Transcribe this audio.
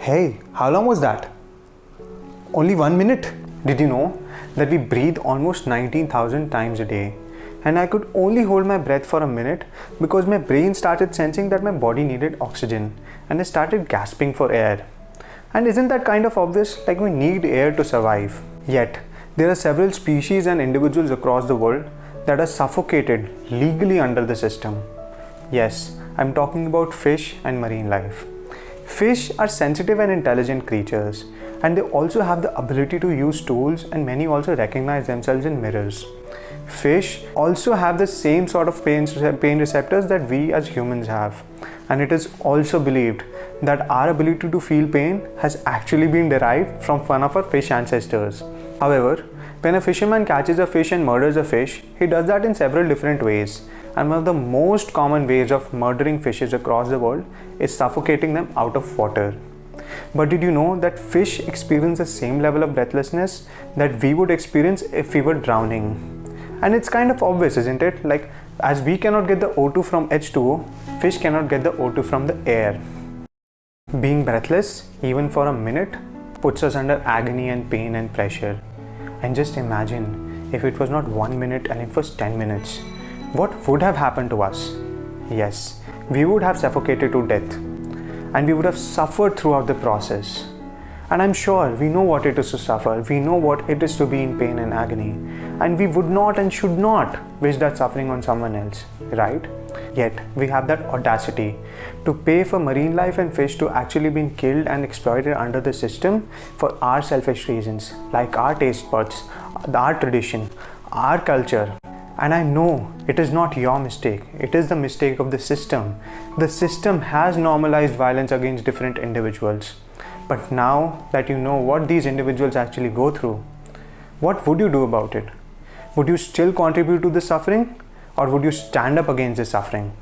Hey, how long was that? Only 1 minute. Did you know that we breathe almost 19,000 times a day? And I could only hold my breath for a minute because my brain started sensing that my body needed oxygen and I started gasping for air. And isn't that kind of obvious? Like we need air to survive. Yet, there are several species and individuals across the world that are suffocated legally under the system. Yes, I'm talking about fish and marine life. Fish are sensitive and intelligent creatures, and they also have the ability to use tools, and many also recognize themselves in mirrors. Fish also have the same sort of pain receptors that we as humans have, and it is also believed that our ability to feel pain has actually been derived from one of our fish ancestors. However, when a fisherman catches a fish and murders a fish, he does that in several different ways. And one of the most common ways of murdering fishes across the world is suffocating them out of water. But did you know that fish experience the same level of breathlessness that we would experience if we were drowning? And it's kind of obvious, isn't it? Like, as we cannot get the O2 from H2O, fish cannot get the O2 from the air. Being breathless, even for a minute, puts us under agony and pain and pressure. And just imagine if it was not 1 minute and it was 10 minutes. What would have happened to us? Yes, we would have suffocated to death, and we would have suffered throughout the process. And I'm sure we know what it is to suffer, we know what it is to be in pain and agony, and we would not and should not wish that suffering on someone else, right? Yet we have that audacity to pay for marine life and fish to actually be killed and exploited under the system for our selfish reasons, like our taste buds, our tradition, our culture. And I know it is not your mistake, it is the mistake of the system. The system has normalized violence against different individuals. But now that you know what these individuals actually go through, what would you do about it? Would you still contribute to the suffering, or would you stand up against the suffering?